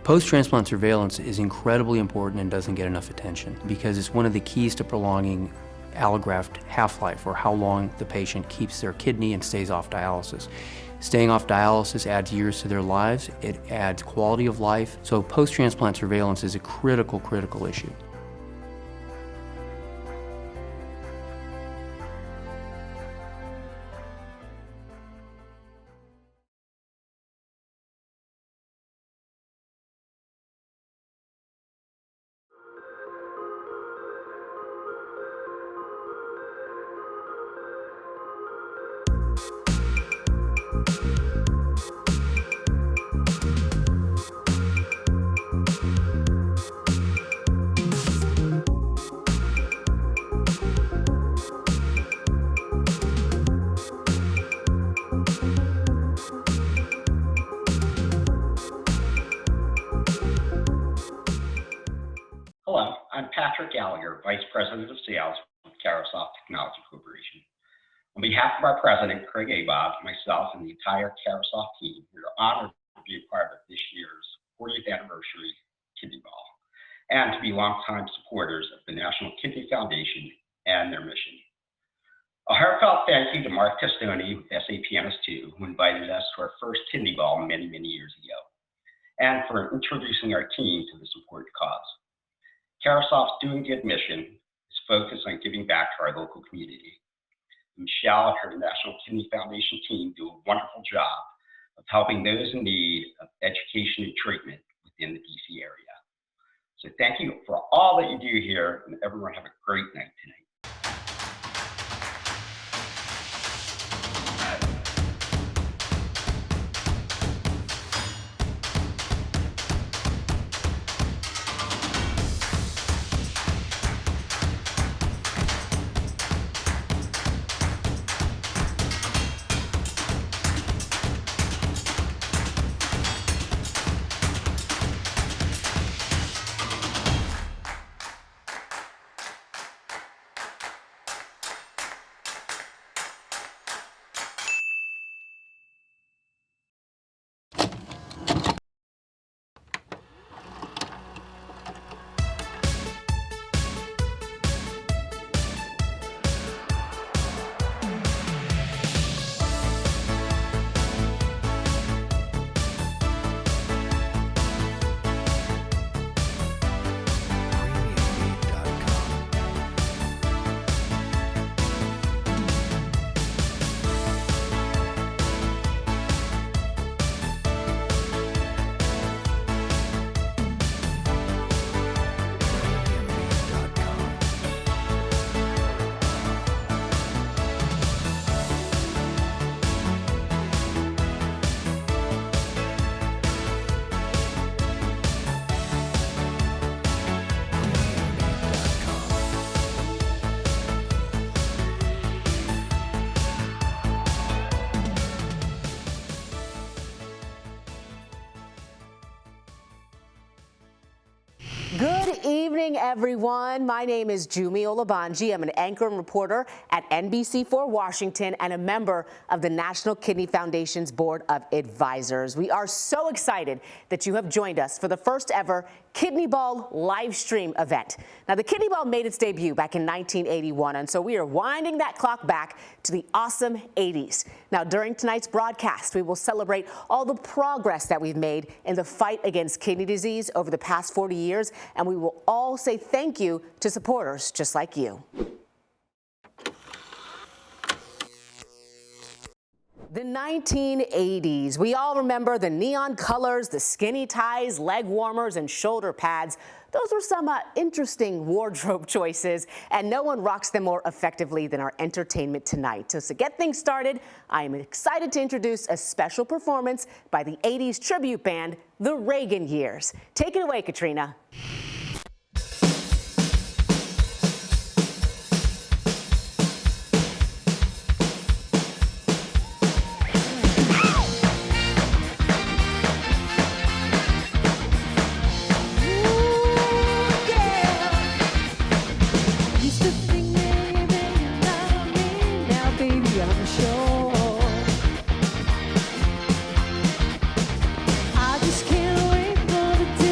Post-transplant surveillance is incredibly important and doesn't get enough attention because it's one of the keys to prolonging allograft half-life, or how long the patient keeps their kidney and stays off dialysis. Staying off dialysis adds years to their lives, it adds quality of life, so post-transplant surveillance is a critical issue. Hello, I'm Patrick Gallagher, Vice President of Sales with Carosoft Technology Corporation. On behalf of our President, Craig Abob, myself, and the entire Carosoft team, we are honored to be a part of this year's 40th anniversary Kidney Ball, and to be longtime supporters of the National Kidney Foundation and their mission. A heartfelt thank you to Mark Testoni with SAP MS2, who invited us to our first Kidney Ball many years ago, and for introducing our team to this important cause. Carosoft's Doing Good mission is focused on giving back to our local community. Michelle and her National Kidney Foundation team do a wonderful job of helping those in need of education and treatment within the DC area. So thank you for all that you do here, and everyone have a great night tonight. Good evening, everyone. My name is Jumi Olabanji. I'm an anchor and reporter at NBC4 Washington and a member of the National Kidney Foundation's Board of Advisors. We are so excited that you have joined us for the first ever Kidney Ball live stream event. Now, the Kidney Ball made its debut back in 1981, and so we are winding that clock back to the awesome 80s. Now, during tonight's broadcast, we will celebrate all the progress that we've made in the fight against kidney disease over the past 40 years, and we will all say thank you to supporters just like you. The 1980s. We all remember the neon colors, the skinny ties, leg warmers, and shoulder pads. Those were some interesting wardrobe choices, and no one rocks them more effectively than our entertainment tonight. So to get things started, I am excited to introduce a special performance by the 80s tribute band, the Reagan Years. Take it away, Katrina. I just can't wait for the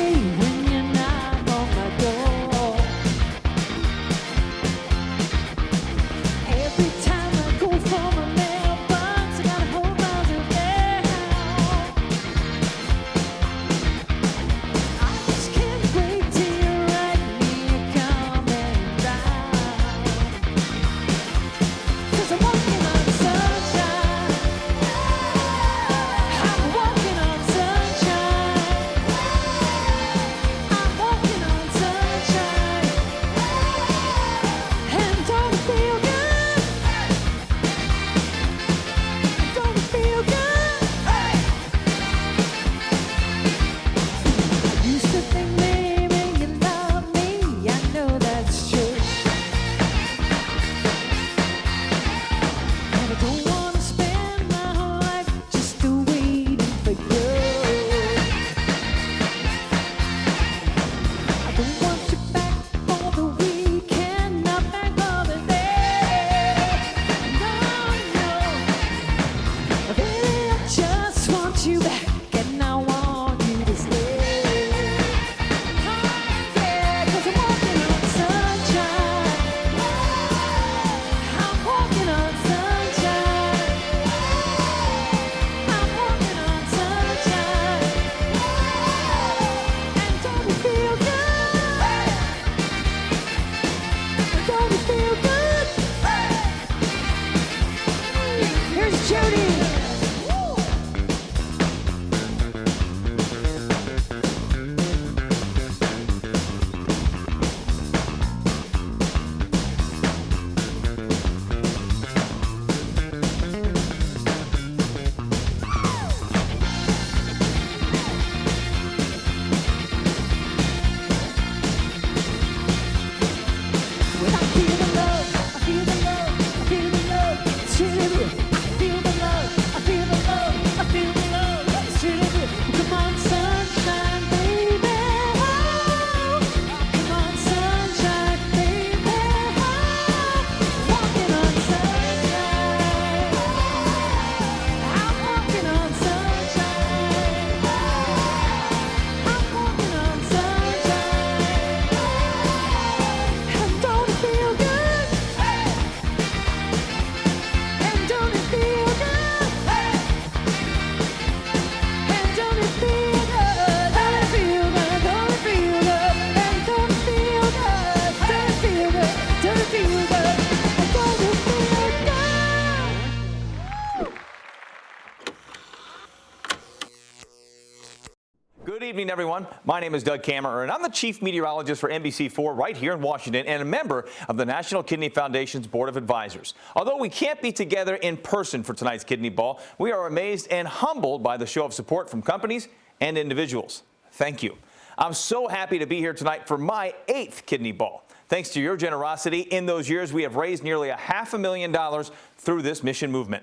evening, everyone. My name is Doug Kammerer, and I'm the Chief Meteorologist for NBC4 right here in Washington and a member of the National Kidney Foundation's Board of Advisors. Although we can't be together in person for tonight's Kidney Ball, we are amazed and humbled by the show of support from companies and individuals. Thank you. I'm so happy to be here tonight for my 8th Kidney Ball. Thanks to your generosity, in those years, we have raised nearly $500,000 through this mission movement.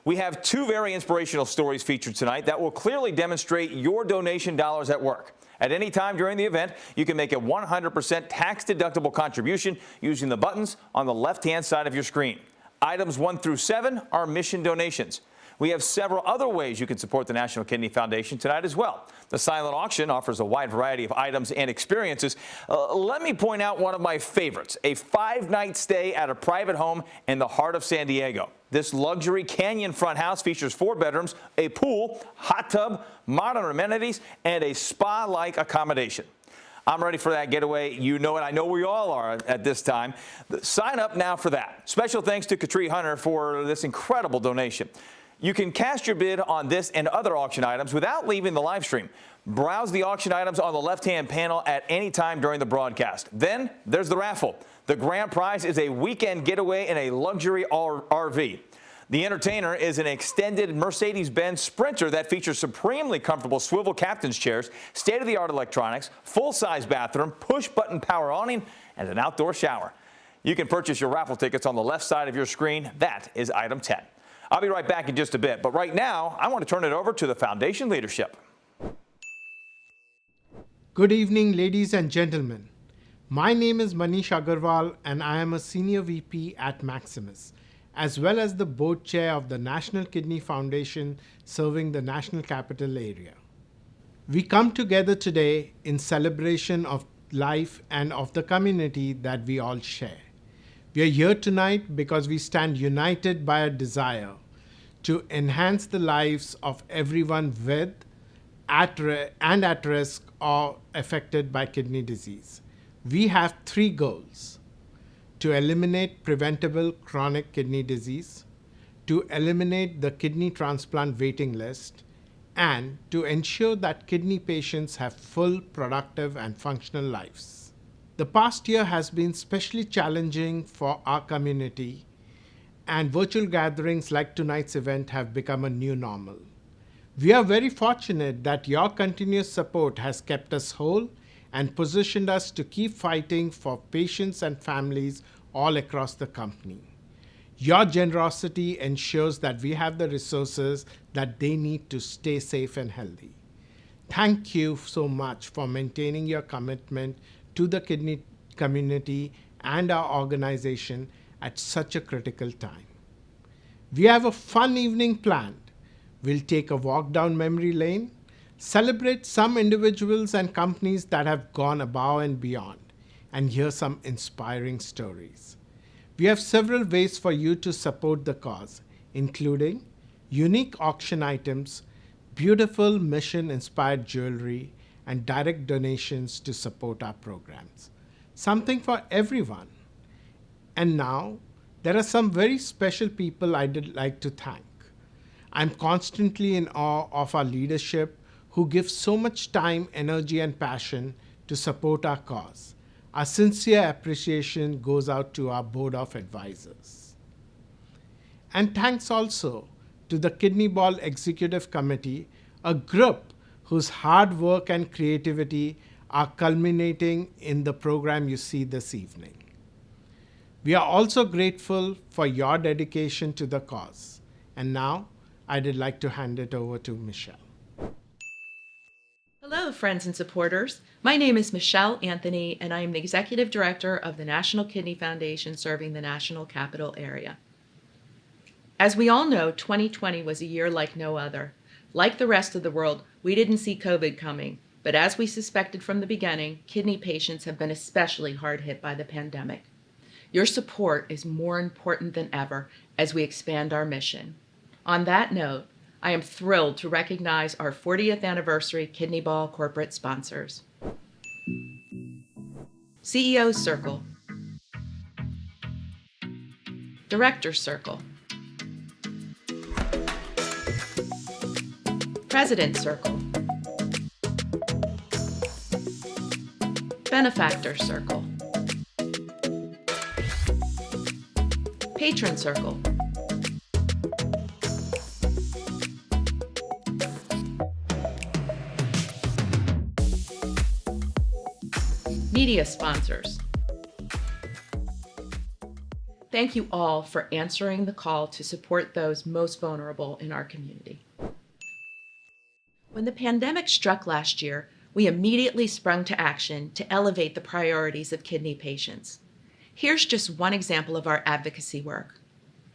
We have 2 very inspirational stories featured tonight that will clearly demonstrate your donation dollars at work. At any time during the event, you can make a 100% tax-deductible contribution using the buttons on the left-hand side of your screen. Items 1 through 7 are mission donations. We have several other ways you can support the National Kidney Foundation tonight as well. The silent auction offers a wide variety of items and experiences. Let me point out one of my favorites, a 5-night stay at a private home in the heart of San Diego. This luxury canyon front house features 4 bedrooms, a pool, hot tub, modern amenities, and a spa-like accommodation. I'm ready for that getaway. You know it. I know we all are at this time. Sign up now for that. Special thanks to Katrie Hunter for this incredible donation. You can cast your bid on this and other auction items without leaving the live stream. Browse the auction items on the left-hand panel at any time during the broadcast. Then there's the raffle. The grand prize is a weekend getaway in a luxury RV. The entertainer is an extended Mercedes-Benz Sprinter that features supremely comfortable swivel captain's chairs, state-of-the-art electronics, full-size bathroom, push-button power awning, and an outdoor shower. You can purchase your raffle tickets on the left side of your screen. That is item 10. I'll be right back in just a bit, but right now, I want to turn it over to the Foundation leadership. Good evening, ladies and gentlemen. My name is Manish Agarwal, and I am a Senior VP at Maximus, as well as the Board Chair of the National Kidney Foundation serving the National Capital Area. We come together today in celebration of life and of the community that we all share. We are here tonight because we stand united by a desire to enhance the lives of everyone with, at risk or affected by kidney disease. We have 3 goals: to eliminate preventable chronic kidney disease, to eliminate the kidney transplant waiting list, and to ensure that kidney patients have full, productive, and functional lives. The past year has been especially challenging for our community, and virtual gatherings like tonight's event have become a new normal. We are very fortunate that your continuous support has kept us whole and positioned us to keep fighting for patients and families all across the company. Your generosity ensures that we have the resources that they need to stay safe and healthy. Thank you so much for maintaining your commitment to the kidney community and our organization at such a critical time. We have a fun evening planned. We'll take a walk down memory lane, celebrate some individuals and companies that have gone above and beyond, and hear some inspiring stories. We have several ways for you to support the cause, including unique auction items, beautiful mission-inspired jewelry, and direct donations to support our programs. Something for everyone. And now, there are some very special people I'd like to thank. I'm constantly in awe of our leadership who give so much time, energy, and passion to support our cause. Our sincere appreciation goes out to our Board of Advisors. And thanks also to the Kidney Ball Executive Committee, a group whose hard work and creativity are culminating in the program you see this evening. We are also grateful for your dedication to the cause. And now, I'd like to hand it over to Michelle. Hello, friends and supporters. My name is Michelle Anthony, and I am the Executive Director of the National Kidney Foundation serving the National Capital Area. As we all know, 2020 was a year like no other. Like the rest of the world, we didn't see COVID coming, but as we suspected from the beginning, kidney patients have been especially hard hit by the pandemic. Your support is more important than ever as we expand our mission. On that note, I am thrilled to recognize our 40th anniversary Kidney Ball corporate sponsors. CEO's Circle, Director's Circle, President's Circle, Benefactor Circle. Patron Circle. Media sponsors. Thank you all for answering the call to support those most vulnerable in our community. When the pandemic struck last year, we immediately sprung to action to elevate the priorities of kidney patients. Here's just one example of our advocacy work.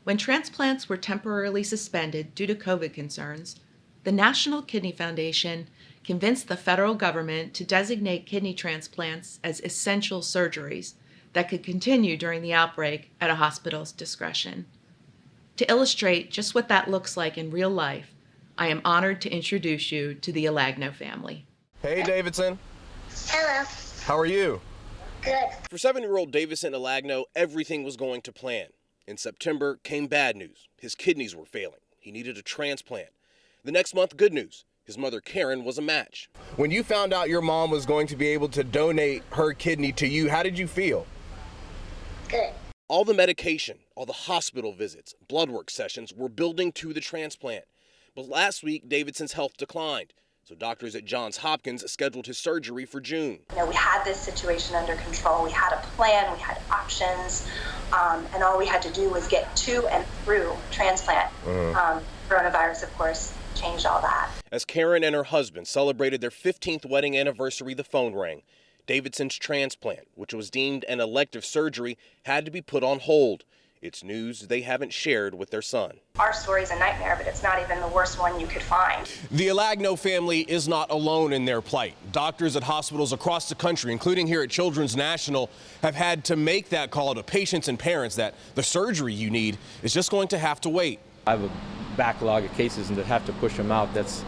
When transplants were temporarily suspended due to COVID concerns, the National Kidney Foundation convinced the federal government to designate kidney transplants as essential surgeries that could continue during the outbreak at a hospital's discretion. To illustrate just what that looks like in real life, I am honored to introduce you to the Alagno family. Hey, Davidson. Hello. How are you? Good. For 7-year-old Davidson Alagno, everything was going to plan. In September came bad news. His kidneys were failing. He needed a transplant. The next month, good news. His mother, Karen, was a match. When you found out your mom was going to be able to donate her kidney to you, how did you feel? Good. All the medication, all the hospital visits, blood work sessions were building to the transplant. But last week, Davidson's health declined. So doctors at Johns Hopkins scheduled his surgery for June. We had this situation under control. We had a plan, we had options, and all we had to do was get to and through transplant. Coronavirus, of course, changed all that. As Karen and her husband celebrated their 15th wedding anniversary, the phone rang. Davidson's transplant, which was deemed an elective surgery, had to be put on hold. It's news they haven't shared with their son. Our story's a nightmare, but it's not even the worst one you could find. The Alagno family is not alone in their plight. Doctors at hospitals across the country, including here at Children's National, have had to make that call to patients and parents that the surgery you need is just going to have to wait. I have a backlog of cases and that have to push them out. It's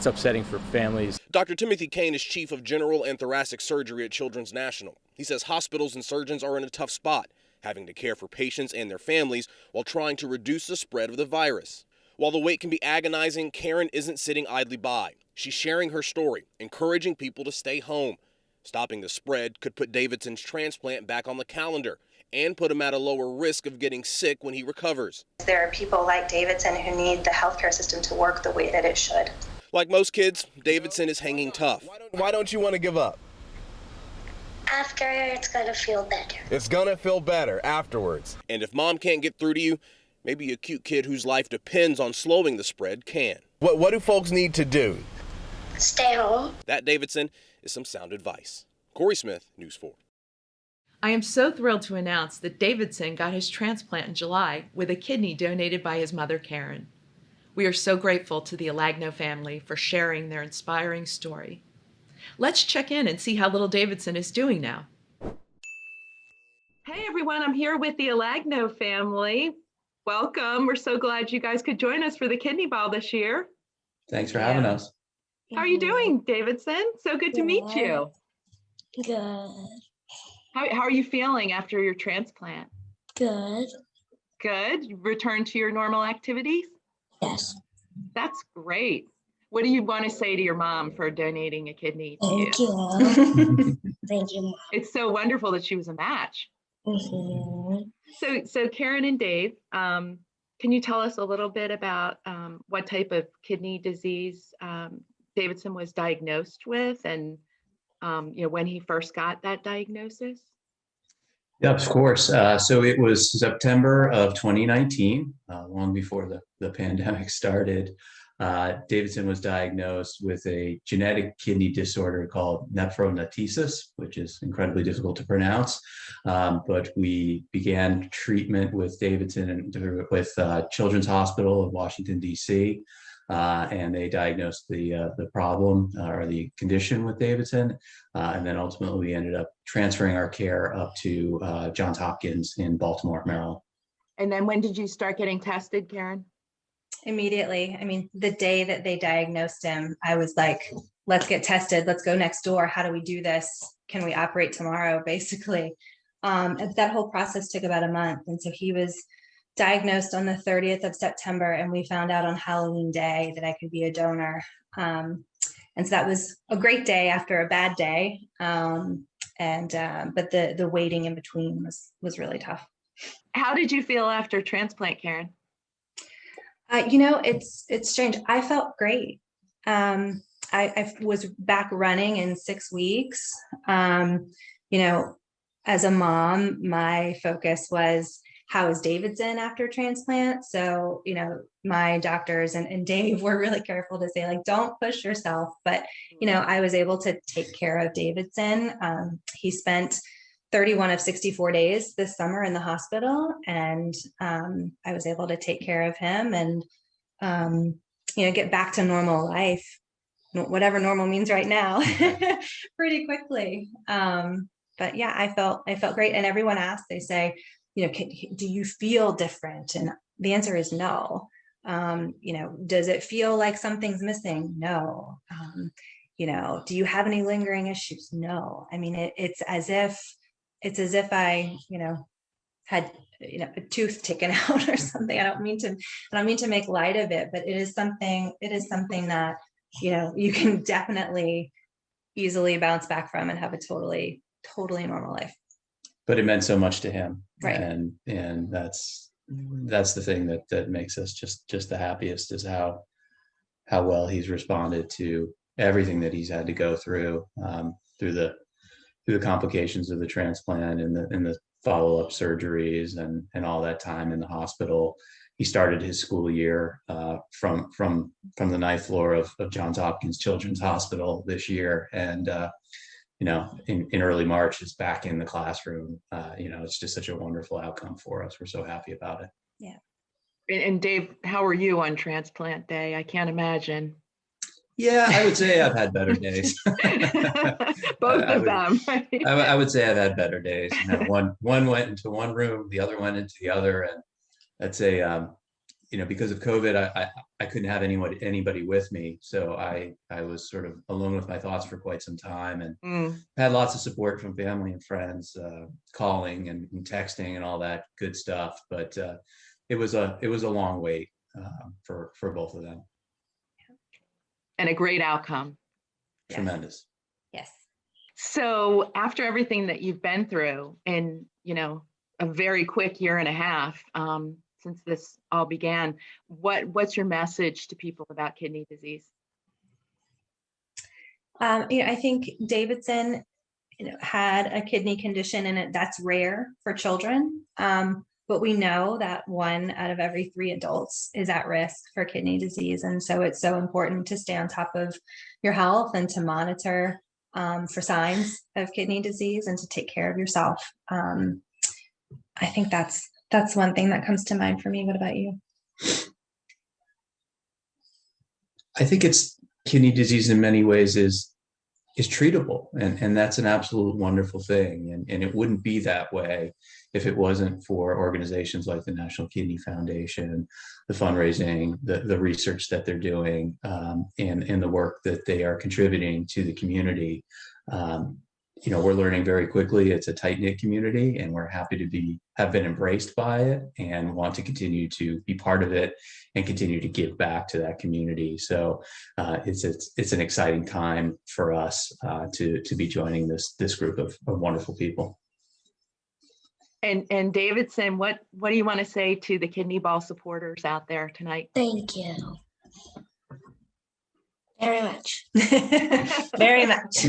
upsetting for families. Dr. Timothy Kane is chief of general and thoracic surgery at Children's National. He says hospitals and surgeons are in a tough spot, having to care for patients and their families while trying to reduce the spread of the virus. While the wait can be agonizing, Karen isn't sitting idly by. She's sharing her story, encouraging people to stay home. Stopping the spread could put Davidson's transplant back on the calendar and put him at a lower risk of getting sick when he recovers. There are people like Davidson who need the healthcare system to work the way that it should. Like most kids, Davidson is hanging tough. Why don't you want to give up? After, it's gonna feel better. It's gonna feel better afterwards. And if mom can't get through to you, maybe a cute kid whose life depends on slowing the spread can. What do folks need to do? Stay home. That, Davidson, is some sound advice. Corey Smith, News 4. I am so thrilled to announce that Davidson got his transplant in July with a kidney donated by his mother, Karen. We are so grateful to the Alagno family for sharing their inspiring story. Let's check in and see how little Davidson is doing now. Hey everyone, I'm here with the Alagno family. Welcome. We're so glad you guys could join us for the Kidney Ball this year. Thanks for having us. How are you doing, Davidson? So good to meet you. Good. How are you feeling after your transplant? Good. Good. Return to your normal activities? Yes. That's great. What do you want to say to your mom for donating a kidney to Thank you? you. Thank you, Mom. It's so wonderful that she was a match. So Karen and Dave, can you tell us a little bit about what type of kidney disease Davidson was diagnosed with, and when he first got that diagnosis? Yep, of course. So it was September of 2019, long before the pandemic started. Davidson was diagnosed with a genetic kidney disorder called nephronephrosis, which is incredibly difficult to pronounce. But we began treatment with Davidson with Children's Hospital of Washington, D.C., and they diagnosed the problem or the condition with Davidson. And then ultimately we ended up transferring our care up to Johns Hopkins in Baltimore, Maryland. And then when did you start getting tested, Karen? Immediately. I mean, the day that they diagnosed him, I was like, let's get tested. Let's go next door. How do we do this? Can we operate tomorrow? Basically. That whole process took about a month. And so he was diagnosed on the 30th of September, and we found out on Halloween Day that I could be a donor. And so that was a great day after a bad day. But the waiting in between was really tough. How did you feel after transplant, Karen? It's strange. I felt great. I was back running in 6 weeks. As a mom, my focus was, how is Davidson after transplant? So, my doctors and Dave were really careful to say, like, don't push yourself. But, I was able to take care of Davidson. He spent 31 of 64 days this summer in the hospital, and I was able to take care of him and, get back to normal life, whatever normal means right now, pretty quickly. But yeah, I felt great. And everyone asked, they say, do you feel different? And the answer is no. Does it feel like something's missing? No. Do you have any lingering issues? No. I mean, it's as if I, had, a tooth taken out or something. I don't mean to make light of it, but it is something that, you can definitely easily bounce back from and have a totally normal life. But it meant so much to him. Right. And that's the thing that makes us just the happiest, is how well he's responded to everything that he's had to go through the complications of the transplant and the follow-up surgeries and all that time in the hospital. He started his school year from the 9th floor of Johns Hopkins Children's Hospital this year, and in early March is back in the classroom. It's just such a wonderful outcome for us. We're so happy about it. Yeah. And Dave, how were you on transplant day? I can't imagine. Yeah, I would say I've had better days. Both of them. Right? I would say I've had better days. One went into one room, the other went into the other, and I'd say, because of COVID, I couldn't have anybody with me, so I was sort of alone with my thoughts for quite some time, and had lots of support from family and friends, calling and texting and all that good stuff. But it was a long wait for both of them. And a great outcome. Tremendous. Yes. So after everything that you've been through in, a very quick year and a half, since this all began, what's your message to people about kidney disease? I think Davidson, had a kidney condition, and that's rare for children. But we know that 1 out of every 3 adults is at risk for kidney disease. And so it's so important to stay on top of your health and to monitor for signs of kidney disease and to take care of yourself. I think that's one thing that comes to mind for me. What about you? I think kidney disease in many ways is treatable, and that's an absolute wonderful thing. And it wouldn't be that way if it wasn't for organizations like the National Kidney Foundation, the fundraising, the research that they're doing, and the work that they are contributing to the community. We're learning very quickly. It's a tight-knit community, and we're happy to have been embraced by it and want to continue to be part of it and continue to give back to that community. So it's an exciting time for us to be joining this group of wonderful people. And Davidson, what do you want to say to the Kidney Ball supporters out there tonight? Thank you. Very much. Very much.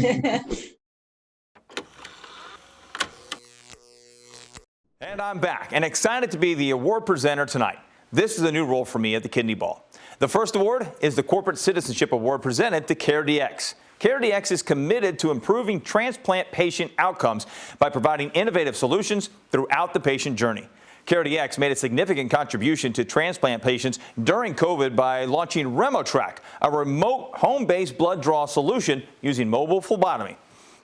And I'm back and excited to be the award presenter tonight. This is a new role for me at the Kidney Ball. The first award is the Corporate Citizenship Award presented to CareDx. CareDx is committed to improving transplant patient outcomes by providing innovative solutions throughout the patient journey. CareDx made a significant contribution to transplant patients during COVID by launching RemoTrack, a remote home-based blood draw solution using mobile phlebotomy.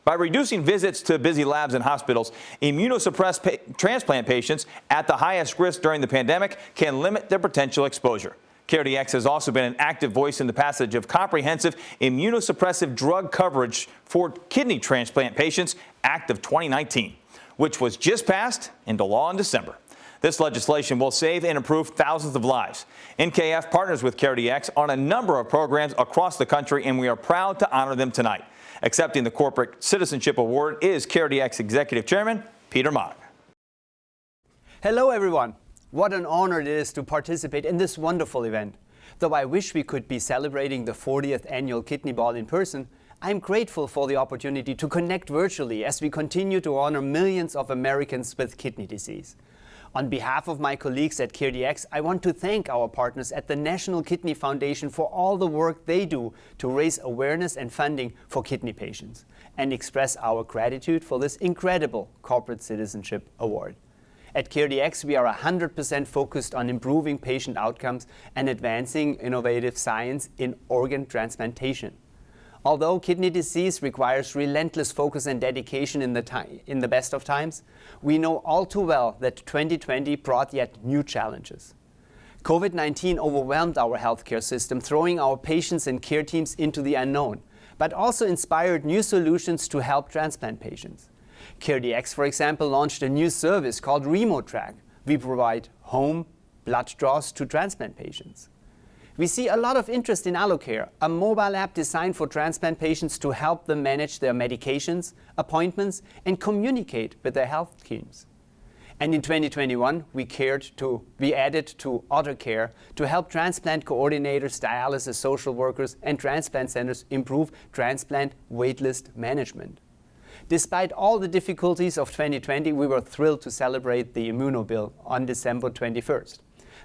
By reducing visits to busy labs and hospitals, immunosuppressed transplant patients at the highest risk during the pandemic can limit their potential exposure. CareDx has also been an active voice in the passage of comprehensive immunosuppressive drug coverage for kidney transplant patients, Act of 2019, which was just passed into law in December. This legislation will save and improve thousands of lives. NKF partners with CareDx on a number of programs across the country, and we are proud to honor them tonight. Accepting the Corporate Citizenship Award is CareDx Executive Chairman Peter Mott. Hello everyone. What an honor it is to participate in this wonderful event. Though I wish we could be celebrating the 40th annual Kidney Ball in person, I'm grateful for the opportunity to connect virtually as we continue to honor millions of Americans with kidney disease. On behalf of my colleagues at CareDx, I want to thank our partners at the National Kidney Foundation for all the work they do to raise awareness and funding for kidney patients, and express our gratitude for this incredible Corporate Citizenship Award. At CareDx, we are 100% focused on improving patient outcomes and advancing innovative science in organ transplantation. Although kidney disease requires relentless focus and dedication in the best of times, we know all too well that 2020 brought yet new challenges. COVID-19 overwhelmed our healthcare system, throwing our patients and care teams into the unknown, but also inspired new solutions to help transplant patients. CareDx, for example, launched a new service called RemoTrack. We provide home blood draws to transplant patients. We see a lot of interest in AlloCare, a mobile app designed for transplant patients to help them manage their medications, appointments, and communicate with their health teams. And in 2021, we added to AutoCare to help transplant coordinators, dialysis social workers, and transplant centers improve transplant waitlist management. Despite all the difficulties of 2020, we were thrilled to celebrate the Immunobill on December 21st.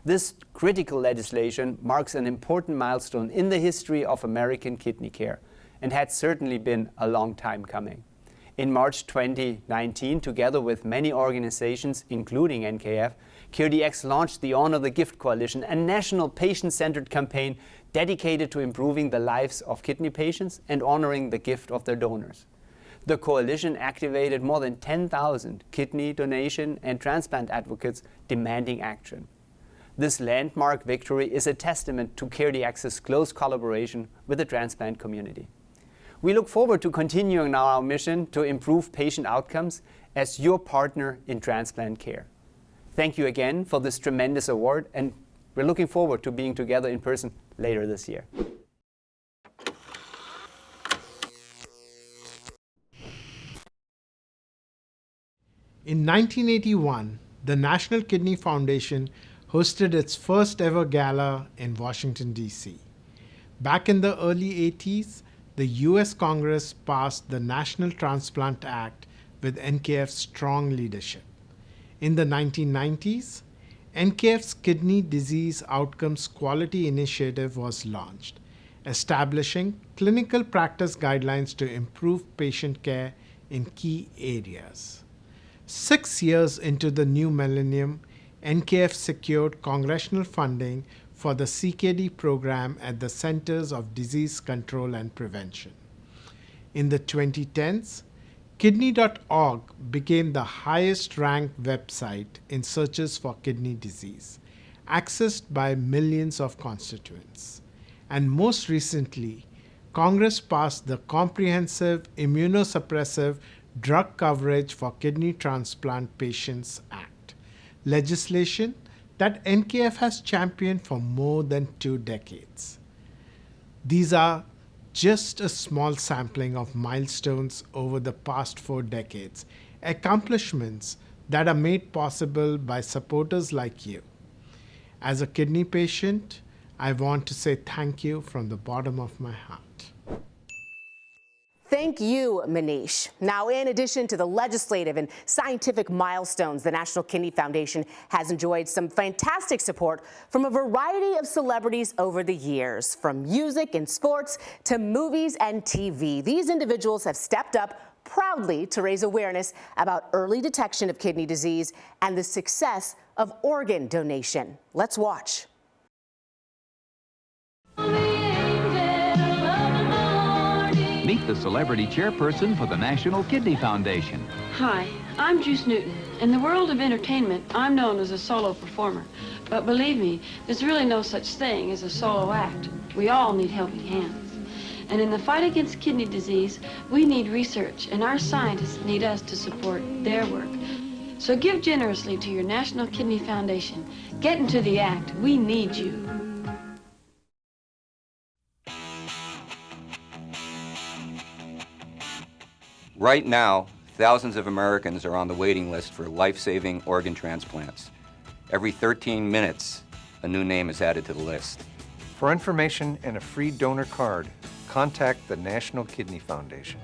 This critical legislation marks an important milestone in the history of American kidney care and had certainly been a long time coming. In March 2019, together with many organizations, including NKF, CareDx launched the Honor the Gift Coalition, a national patient-centered campaign dedicated to improving the lives of kidney patients and honoring the gift of their donors. The coalition activated more than 10,000 kidney donation and transplant advocates demanding action. This landmark victory is a testament to CareDx's close collaboration with the transplant community. We look forward to continuing our mission to improve patient outcomes as your partner in transplant care. Thank you again for this tremendous award, and we're looking forward to being together in person later this year. In 1981, the National Kidney Foundation hosted its first ever gala in Washington, D.C. Back in the early 80s, the U.S. Congress passed the National Transplant Act with NKF's strong leadership. In the 1990s, NKF's Kidney Disease Outcomes Quality Initiative was launched, establishing clinical practice guidelines to improve patient care in key areas. 6 years into the new millennium, NKF secured congressional funding for the CKD program at the Centers of Disease Control and Prevention. In the 2010s, kidney.org became the highest-ranked website in searches for kidney disease, accessed by millions of constituents. And most recently, Congress passed the Comprehensive Immunosuppressive Drug Coverage for Kidney Transplant Patients Act, legislation that NKF has championed for more than 2 decades. These are just a small sampling of milestones over the past 4 decades, accomplishments that are made possible by supporters like you. As a kidney patient, I want to say thank you from the bottom of my heart. Thank you, Manish. Now, in addition to the legislative and scientific milestones, the National Kidney Foundation has enjoyed some fantastic support from a variety of celebrities over the years, from music and sports to movies and TV. These individuals have stepped up proudly to raise awareness about early detection of kidney disease and the success of organ donation. Let's watch. Meet the celebrity chairperson for the National Kidney Foundation. Hi, I'm Juice Newton. In the world of entertainment, I'm known as a solo performer. But believe me, there's really no such thing as a solo act. We all need helping hands. And in the fight against kidney disease, we need research, and our scientists need us to support their work. So give generously to your National Kidney Foundation. Get into the act. We need you. Right now, thousands of Americans are on the waiting list for life-saving organ transplants. Every 13 minutes, a new name is added to the list. For information and a free donor card, contact the National Kidney Foundation.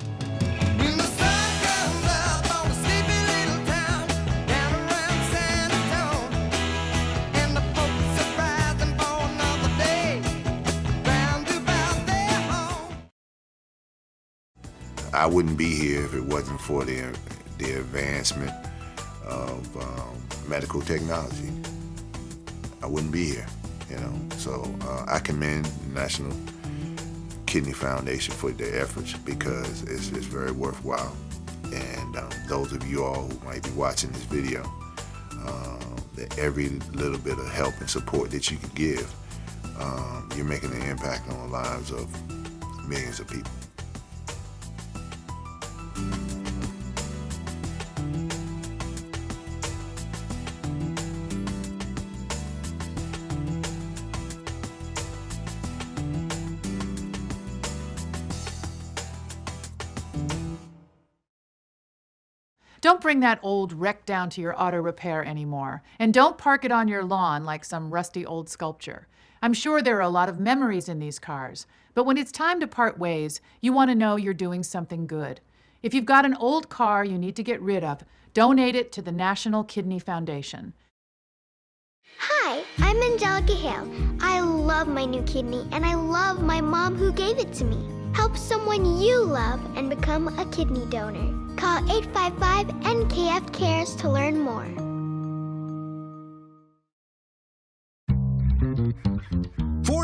I wouldn't be here if it wasn't for the advancement of medical technology. I wouldn't be here, you know. So I commend the National Kidney Foundation for their efforts because it's very worthwhile. And those of you all who might be watching this video, that every little bit of help and support that you can give, you're making an impact on the lives of millions of people. Don't bring that old wreck down to your auto repair anymore. And don't park it on your lawn like some rusty old sculpture. I'm sure there are a lot of memories in these cars, but when it's time to part ways, you want to know you're doing something good. If you've got an old car you need to get rid of, donate it to the National Kidney Foundation. Hi, I'm Angelica Hale. I love my new kidney, and I love my mom who gave it to me. Help someone you love and become a kidney donor. Call 855-NKF-CARES to learn more.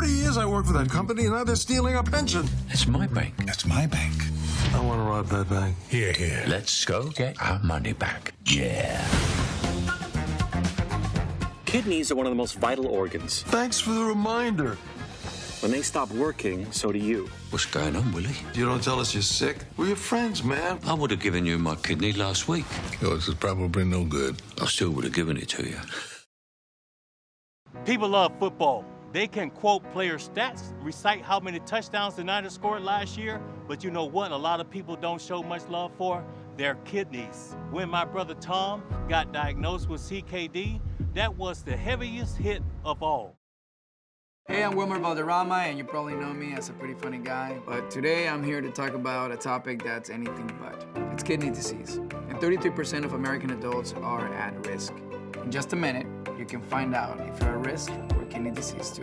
Years I worked for that company, and now they're stealing our pension. That's my bank. That's my bank. I want to rob that bank. Here, here. Let's go get our money back. Yeah. Kidneys are one of the most vital organs. Thanks for the reminder. When they stop working, so do you. What's going on, Willie? You don't tell us you're sick. We're your friends, man. I would have given you my kidney last week. Yours is probably no good. I still would have given it to you. People love football. They can quote player stats, recite how many touchdowns the Niners scored last year, but you know what a lot of people don't show much love for? Their kidneys. When my brother Tom got diagnosed with CKD, that was the heaviest hit of all. Hey, I'm Wilmer Valderrama, and you probably know me as a pretty funny guy, but today I'm here to talk about a topic that's anything but. It's kidney disease, and 33% of American adults are at risk. In just a minute, you can find out if you're at risk for kidney disease too.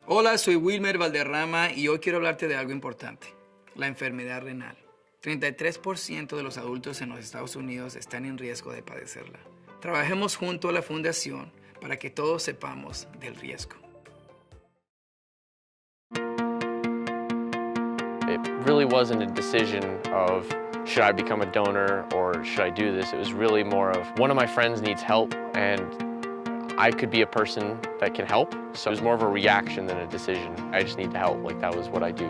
Hola, soy Wilmer Valderrama y hoy quiero hablarte de algo importante, la enfermedad renal. 33% de los adultos en los Estados Unidos están en riesgo de padecerla. Trabajemos junto a la fundación para que todos sepamos del riesgo. It really wasn't a decision of should I become a donor or should I do this? It was really more of one of my friends needs help and I could be a person that can help. So it was more of a reaction than a decision. I just need to help, like that was what I do.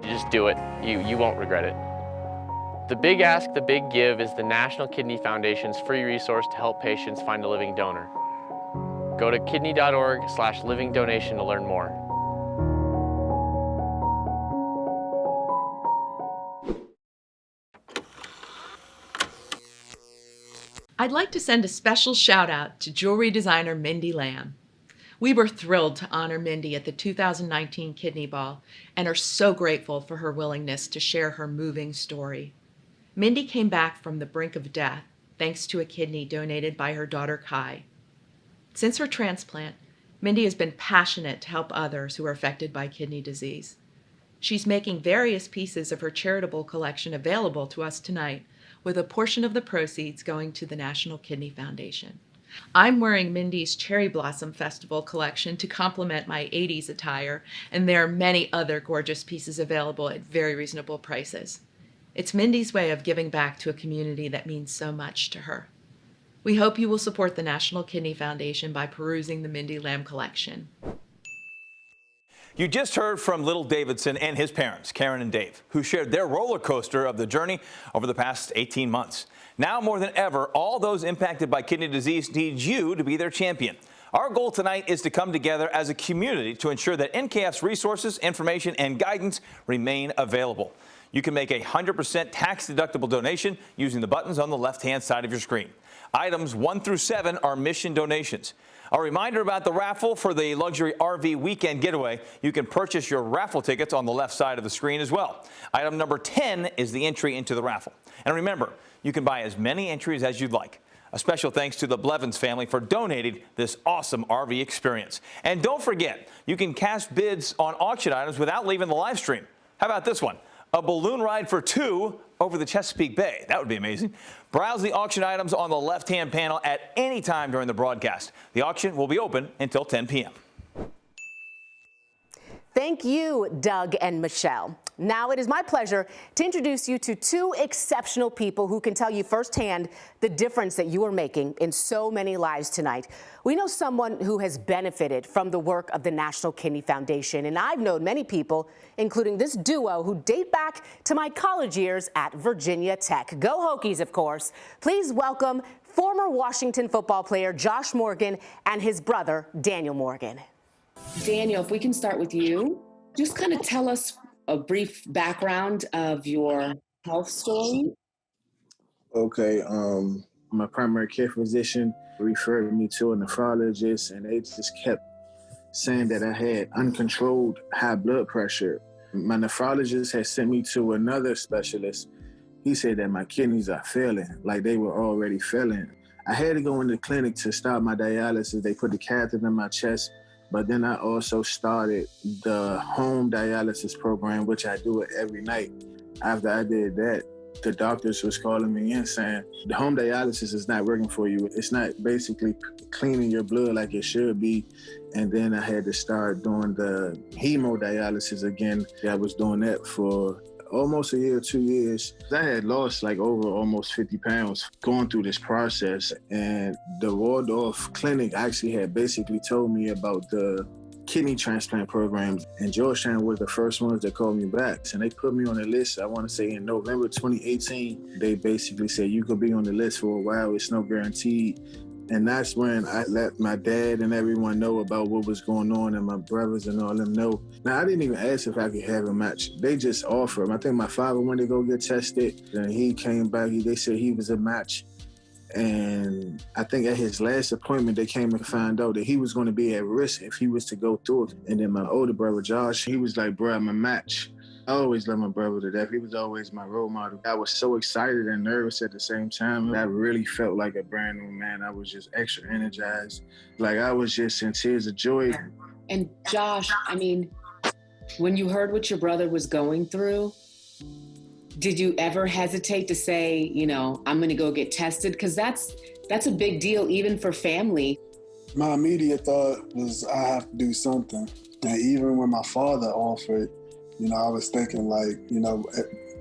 You just do it, you won't regret it. The Big Ask, the Big Give is the National Kidney Foundation's free resource to help patients find a living donor. Go to kidney.org/living donation to learn more. I'd like to send a special shout out to jewelry designer Mindy Lamb. We were thrilled to honor Mindy at the 2019 Kidney Ball and are so grateful for her willingness to share her moving story. Mindy came back from the brink of death thanks to a kidney donated by her daughter Kai. Since her transplant, Mindy has been passionate to help others who are affected by kidney disease. She's making various pieces of her charitable collection available to us tonight, with a portion of the proceeds going to the National Kidney Foundation. I'm wearing Mindy's Cherry Blossom Festival collection to complement my 80s attire, and there are many other gorgeous pieces available at very reasonable prices. It's Mindy's way of giving back to a community that means so much to her. We hope you will support the National Kidney Foundation by perusing the Mindy Lamb collection. You just heard from little Davidson and his parents, Karen and Dave, who shared their roller coaster of the journey over the past 18 months. Now more than ever, all those impacted by kidney disease need you to be their champion. Our goal tonight is to come together as a community to ensure that NKF's resources, information, and guidance remain available. You can make a 100% tax-deductible donation using the buttons on the left-hand side of your screen. Items 1 through 7 are mission donations. A reminder about the raffle for the luxury RV weekend getaway. You can purchase your raffle tickets on the left side of the screen as well. Item number 10 is the entry into the raffle. And remember, you can buy as many entries as you'd like. A special thanks to the Blevins family for donating this awesome RV experience. And don't forget, you can cast bids on auction items without leaving the live stream. How about this one? A balloon ride for 2 over the Chesapeake Bay. That would be amazing. Browse the auction items on the left-hand panel at any time during the broadcast. The auction will be open until 10 p.m. Thank you, Doug and Michelle. Now it is my pleasure to introduce you to 2 exceptional people who can tell you firsthand the difference that you are making in so many lives tonight. We know someone who has benefited from the work of the National Kidney Foundation, and I've known many people, including this duo, who date back to my college years at Virginia Tech. Go Hokies, of course. Please welcome former Washington football player Josh Morgan and his brother, Daniel Morgan. Daniel, if we can start with you, just kind of tell us a brief background of your health story. Okay, my primary care physician referred me to a nephrologist, and they just kept saying that I had uncontrolled high blood pressure. My nephrologist had sent me to another specialist. He said that my kidneys are failing, like they were already failing. I had to go in the clinic to start my dialysis. They put the catheter in my chest. But then I also started the home dialysis program, which I do it every night. After I did that, the doctors was calling me in saying, the home dialysis is not working for you. It's not basically cleaning your blood like it should be. And then I had to start doing the hemodialysis again. I was doing that for almost a year, 2 years. I had lost like over almost 50 pounds going through this process. And the Waldorf Clinic actually had basically told me about the kidney transplant programs. And Georgetown was the first ones that called me back. And they put me on the list, I want to say in November 2018. They basically said, you could be on the list for a while, it's no guaranteed. And that's when I let my dad and everyone know about what was going on, and my brothers and all them know. Now, I didn't even ask if I could have a match. They just offered. I think my father went to go get tested, and he came back. They said he was a match. And I think at his last appointment, they came and found out that he was going to be at risk if he was to go through it. And then my older brother, Josh, he was like, bro, I'm a match. I always loved my brother to death. He was always my role model. I was so excited and nervous at the same time. I really felt like a brand new man. I was just extra energized. Like I was just in tears of joy. And Josh, I mean, when you heard what your brother was going through, did you ever hesitate to say, you know, I'm going to go get tested? Because that's a big deal, even for family. My immediate thought was I have to do something. And even when my father offered, you know, I was thinking like, you know,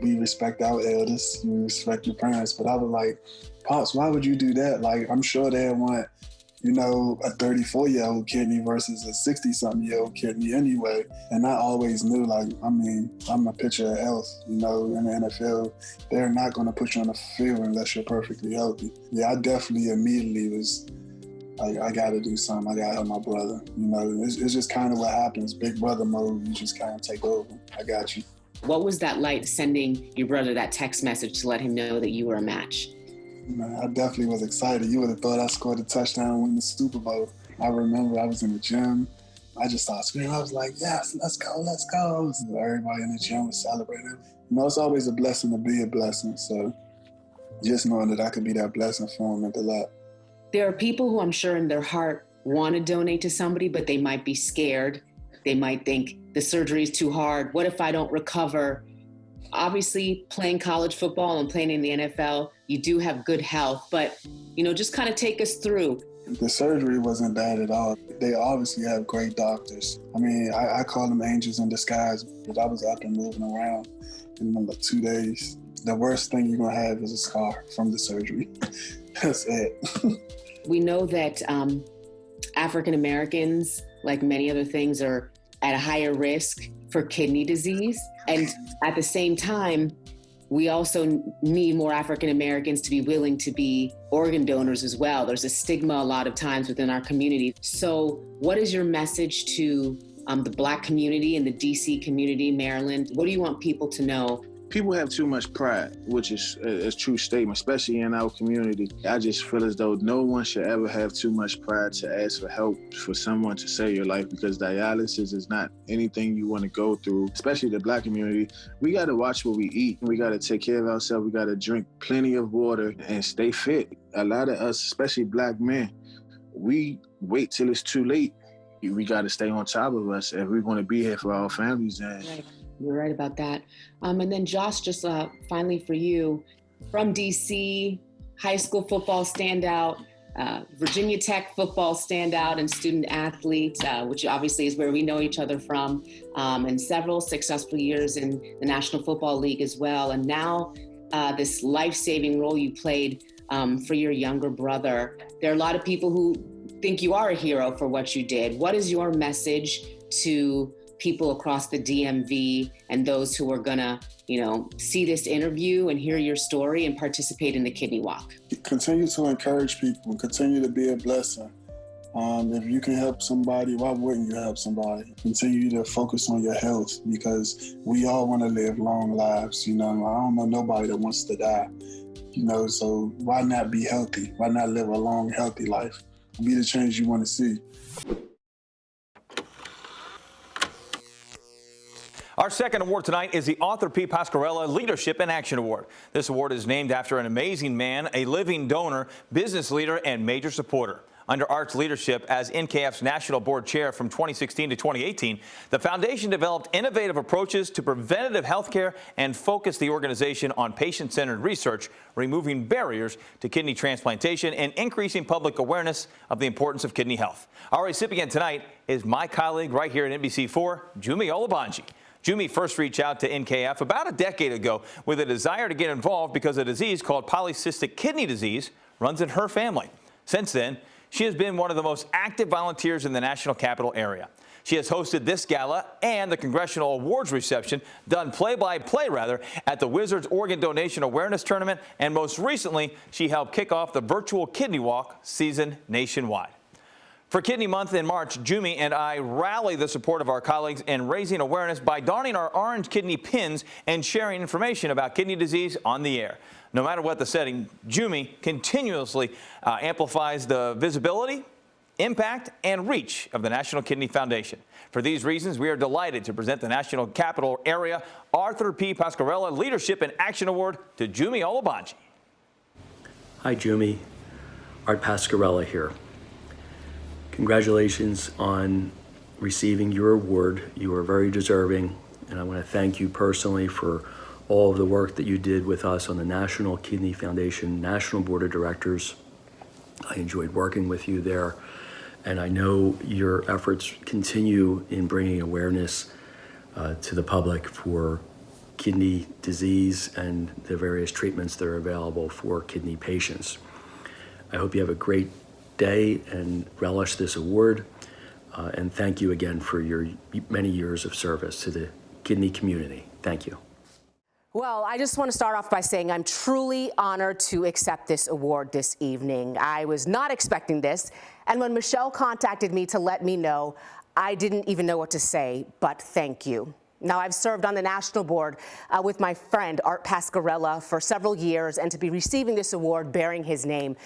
we respect our elders, you respect your parents, but I was like, Pops, why would you do that? Like, I'm sure they want, you know, a 34-year-old kidney versus a 60-something-year-old kidney anyway. And I always knew, like, I mean, I'm a picture of health, you know, in the NFL. They're not going to put you on the field unless you're perfectly healthy. Yeah, I definitely immediately was like, I got to do something. I got to help my brother. You know, it's just kind of what happens. Big brother mode, you just kind of take over. I got you. What was that like, sending your brother that text message to let him know that you were a match? Man, I definitely was excited. You would have thought I scored a touchdown and won the Super Bowl. I remember I was in the gym. I just started screaming. I was like, yes, let's go, let's go. Everybody in the gym was celebrating. You know, it's always a blessing to be a blessing. So just knowing that I could be that blessing for him meant a lot. There are people who I'm sure in their heart want to donate to somebody, but they might be scared. They might think the surgery is too hard. What if I don't recover? Obviously, playing college football and playing in the NFL, you do have good health, but, you know, just kind of take us through. The surgery wasn't bad at all. They obviously have great doctors. I mean, I call them angels in disguise, but I was up and moving around in like 2 days. The worst thing you're going to have is a scar from the surgery. That's it. We know that African Americans, like many other things, are at a higher risk for kidney disease. And at the same time, we also need more African Americans to be willing to be organ donors as well. There's a stigma a lot of times within our community. So what is your message to the Black community and the DC community, Maryland? What do you want people to know? People have too much pride, which is a true statement, especially in our community. I just feel as though no one should ever have too much pride to ask for help for someone to save your life, because dialysis is not anything you want to go through, especially the Black community. We got to watch what we eat. We got to take care of ourselves. We got to drink plenty of water and stay fit. A lot of us, especially Black men, we wait till it's too late. We got to stay on top of us if we're going to be here for our families. Right. You're right about that. And then Josh, just finally for you, from DC, high school football standout, Virginia Tech football standout and student athlete, which obviously is where we know each other from, and several successful years in the National Football League as well. And now this life-saving role you played for your younger brother. There are a lot of people who think you are a hero for what you did. What is your message to people across the DMV and those who are gonna, see this interview and hear your story and participate in the Kidney Walk? Continue to encourage people, continue to be a blessing. If you can help somebody, why wouldn't you help somebody? Continue to focus on your health, because we all want to live long lives. I don't know nobody that wants to die, so why not be healthy? Why not live a long, healthy life? Be the change you want to see. Our second award tonight is the Arthur P. Pasquarella Leadership in Action Award. This award is named after an amazing man, a living donor, business leader, and major supporter. Under Art's leadership as NKF's National Board Chair from 2016 to 2018, the foundation developed innovative approaches to preventative health care and focused the organization on patient-centered research, removing barriers to kidney transplantation and increasing public awareness of the importance of kidney health. Our recipient tonight is my colleague right here at NBC4, Jumi Olabanji. Jumi first reached out to NKF about a decade ago with a desire to get involved because a disease called polycystic kidney disease runs in her family. Since then, she has been one of the most active volunteers in the national capital area. She has hosted this gala and the congressional awards reception, done play-by-play at the Wizards Organ Donation Awareness Tournament, and most recently, she helped kick off the virtual Kidney Walk season nationwide. For Kidney Month in March, Jumi and I rally the support of our colleagues in raising awareness by donning our orange kidney pins and sharing information about kidney disease on the air. No matter what the setting, Jumi continuously amplifies the visibility, impact, and reach of the National Kidney Foundation. For these reasons, we are delighted to present the National Capital Area Arthur P. Pasquarella Leadership in Action Award to Jumi Olabanji. Hi, Jumi. Art Pasquarella here. Congratulations on receiving your award. You are very deserving, and I want to thank you personally for all of the work that you did with us on the National Kidney Foundation National Board of Directors. I enjoyed working with you there, and I know your efforts continue in bringing awareness to the public for kidney disease and the various treatments that are available for kidney patients. I hope you have a great day and relish this award, and thank you again for your many years of service to the kidney community. Thank you. Well, I just want to start off by saying I'm truly honored to accept this award this evening. I was not expecting this, and when Michelle contacted me to let me know, I didn't even know what to say, but thank you. Now, I've served on the national board with my friend Art Pasquarella for several years, and to be receiving this award bearing his name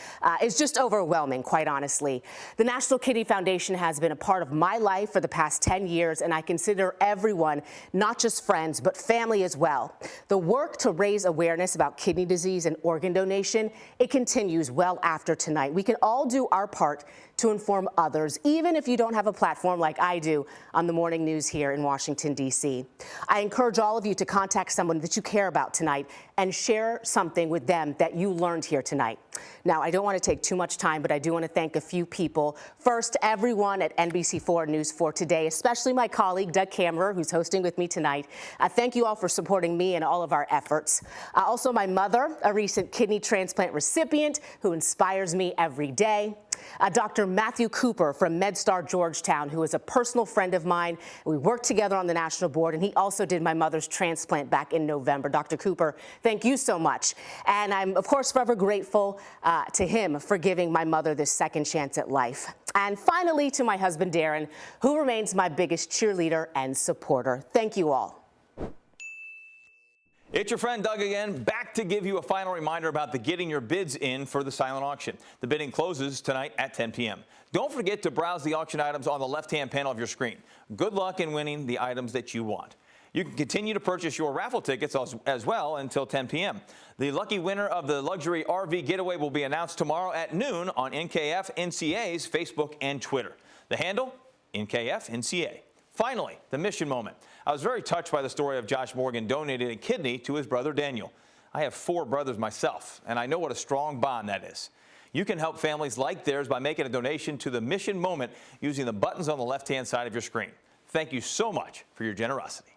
is just overwhelming, quite honestly. The National Kidney Foundation has been a part of my life for the past 10 years, and I consider everyone not just friends, but family as well. The work to raise awareness about kidney disease and organ donation, it continues well after tonight. We can all do our part to inform others, even if you don't have a platform like I do on the morning news here in Washington, D.C. I encourage all of you to contact someone that you care about tonight and share something with them that you learned here tonight. Now, I don't want to take too much time, but I do want to thank a few people. First, everyone at NBC4 News 4 Today, especially my colleague, Doug Kammerer, who's hosting with me tonight. Thank you all for supporting me and all of our efforts. Also, my mother, a recent kidney transplant recipient who inspires me every day. Dr. Matthew Cooper from MedStar Georgetown, who is a personal friend of mine. We worked together on the national board, and he also did my mother's transplant back in November. Dr. Cooper, thank you so much. And I'm, of course, forever grateful to him for giving my mother this second chance at life. And finally, to my husband, Darren, who remains my biggest cheerleader and supporter. Thank you all. It's your friend Doug again, back to give you a final reminder about the getting your bids in for the silent auction. The bidding closes tonight at 10 p.m. Don't forget to browse the auction items on the left-hand panel of your screen. Good luck in winning the items that you want. You can continue to purchase your raffle tickets as well until 10 p.m. The lucky winner of the luxury RV getaway will be announced tomorrow at noon on NKF NCA's Facebook and Twitter. The handle, NKF NCA. Finally, the mission moment. I was very touched by the story of Josh Morgan donating a kidney to his brother Daniel. I have 4 brothers myself, and I know what a strong bond that is. You can help families like theirs by making a donation to the mission moment using the buttons on the left-hand side of your screen. Thank you so much for your generosity.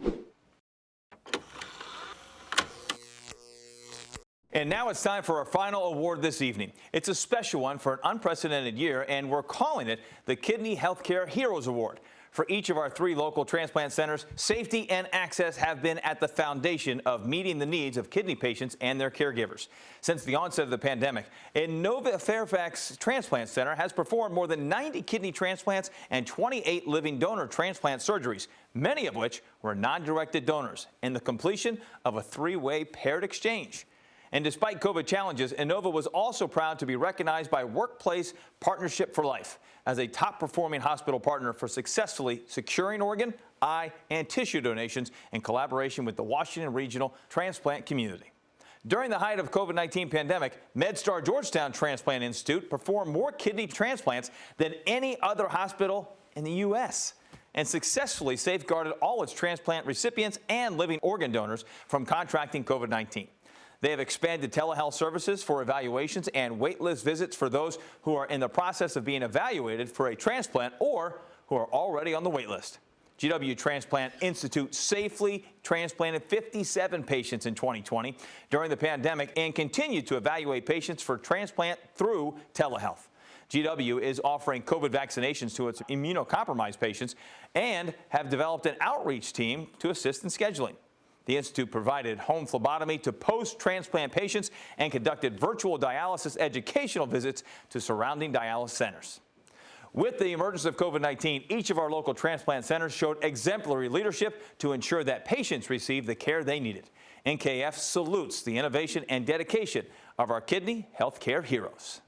And now it's time for our final award this evening. It's a special one for an unprecedented year, and we're calling it the Kidney Healthcare Heroes Award. For each of our 3 local transplant centers, safety and access have been at the foundation of meeting the needs of kidney patients and their caregivers. Since the onset of the pandemic, Inova Fairfax Transplant Center has performed more than 90 kidney transplants and 28 living donor transplant surgeries, many of which were non-directed donors, and the completion of a 3-way paired exchange. And despite COVID challenges, Inova was also proud to be recognized by Workplace Partnership for Life as a top-performing hospital partner for successfully securing organ, eye, and tissue donations in collaboration with the Washington Regional Transplant Community. During the height of COVID-19 pandemic, MedStar Georgetown Transplant Institute performed more kidney transplants than any other hospital in the U.S. and successfully safeguarded all its transplant recipients and living organ donors from contracting COVID-19. They have expanded telehealth services for evaluations and waitlist visits for those who are in the process of being evaluated for a transplant or who are already on the waitlist. GW Transplant Institute safely transplanted 57 patients in 2020 during the pandemic and continued to evaluate patients for transplant through telehealth. GW is offering COVID vaccinations to its immunocompromised patients and have developed an outreach team to assist in scheduling. The Institute provided home phlebotomy to post-transplant patients and conducted virtual dialysis educational visits to surrounding dialysis centers. With the emergence of COVID-19, each of our local transplant centers showed exemplary leadership to ensure that patients received the care they needed. NKF salutes the innovation and dedication of our kidney healthcare heroes.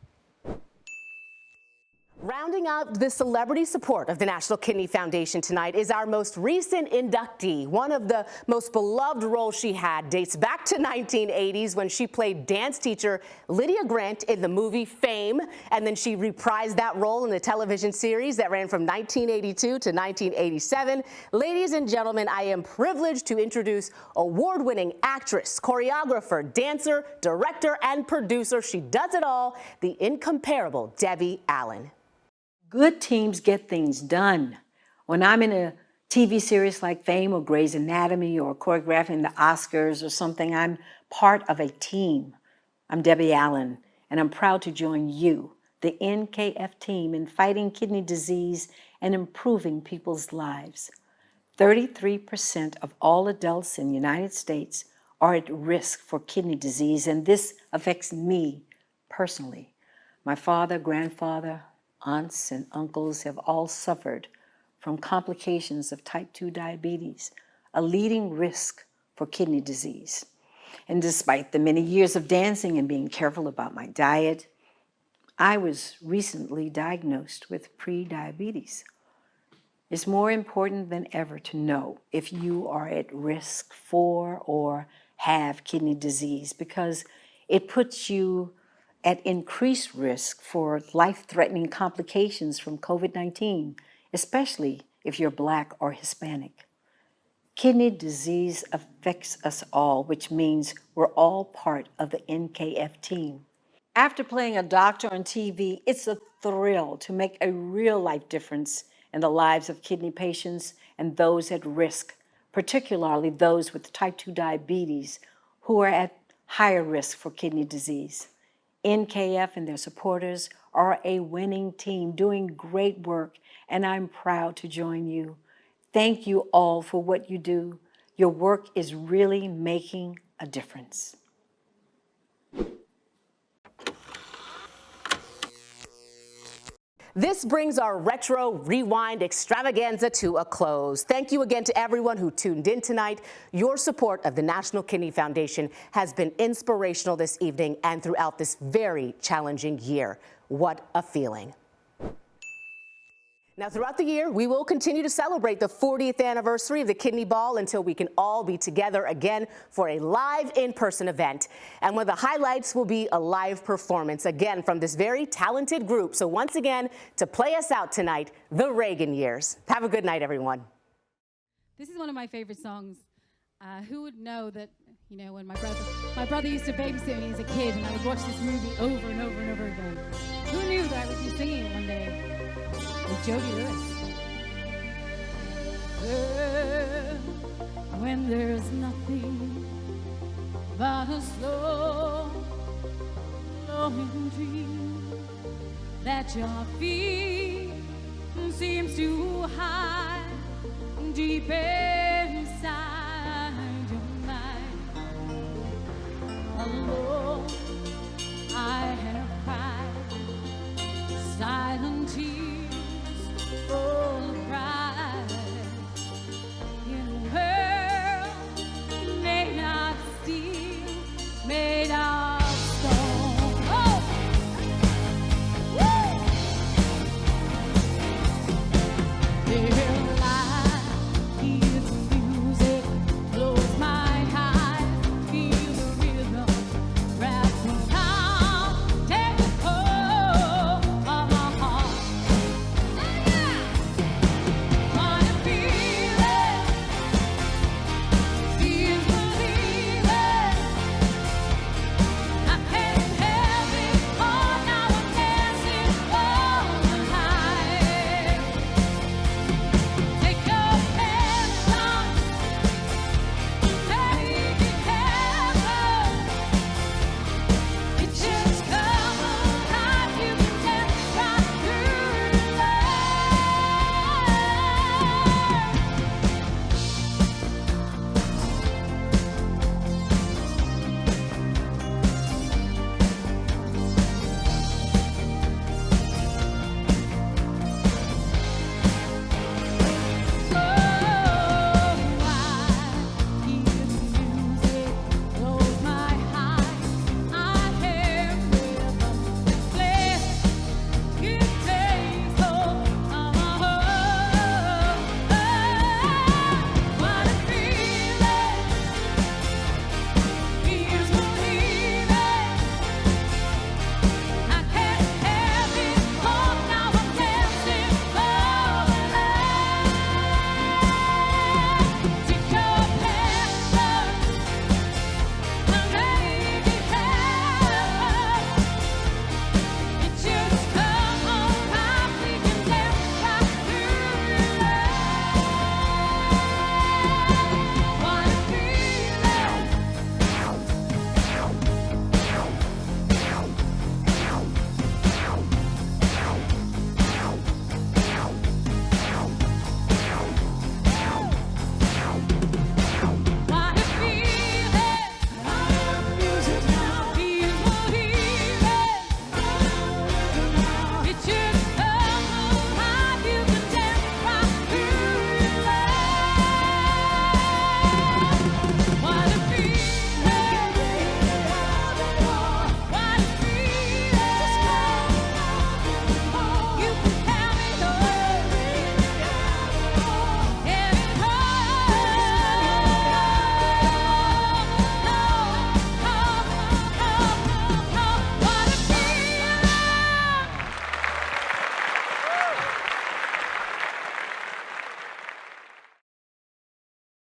Rounding out the celebrity support of the National Kidney Foundation tonight is our most recent inductee. One of the most beloved roles she had dates back to 1980s when she played dance teacher Lydia Grant in the movie Fame, and then she reprised that role in the television series that ran from 1982 to 1987. Ladies and gentlemen, I am privileged to introduce award-winning actress, choreographer, dancer, director, and producer. She does it all, the incomparable Debbie Allen. Good teams get things done. When I'm in a TV series like Fame or Grey's Anatomy or choreographing the Oscars or something, I'm part of a team. I'm Debbie Allen, and I'm proud to join you, the NKF team, in fighting kidney disease and improving people's lives. 33% of all adults in the United States are at risk for kidney disease, and this affects me personally. My father, grandfather, aunts and uncles have all suffered from complications of type 2 diabetes, a leading risk for kidney disease. And despite the many years of dancing and being careful about my diet, I was recently diagnosed with pre-diabetes. It's more important than ever to know if you are at risk for or have kidney disease, because it puts you at increased risk for life-threatening complications from COVID-19, especially if you're Black or Hispanic. Kidney disease affects us all, which means we're all part of the NKF team. After playing a doctor on TV, it's a thrill to make a real-life difference in the lives of kidney patients and those at risk, particularly those with type 2 diabetes who are at higher risk for kidney disease. NKF and their supporters are a winning team doing great work, and I'm proud to join you. Thank you all for what you do. Your work is really making a difference. This brings our Retro Rewind extravaganza to a close. Thank you again to everyone who tuned in tonight. Your support of the National Kidney Foundation has been inspirational this evening and throughout this very challenging year. What a feeling. Now, throughout the year, we will continue to celebrate the 40th anniversary of the Kidney Ball until we can all be together again for a live in-person event. And one of the highlights will be a live performance, again, from this very talented group. So once again, to play us out tonight, the Reagan Years. Have a good night, everyone. This is one of my favorite songs. Who would know that, you know, when my brother used to babysit me as a kid, and I would watch this movie over and over and over again. Who knew that I would be singing it one day? With Jody Lewis. When there's nothing but a slow flowing dream that your feet seems to hide deep inside your mind.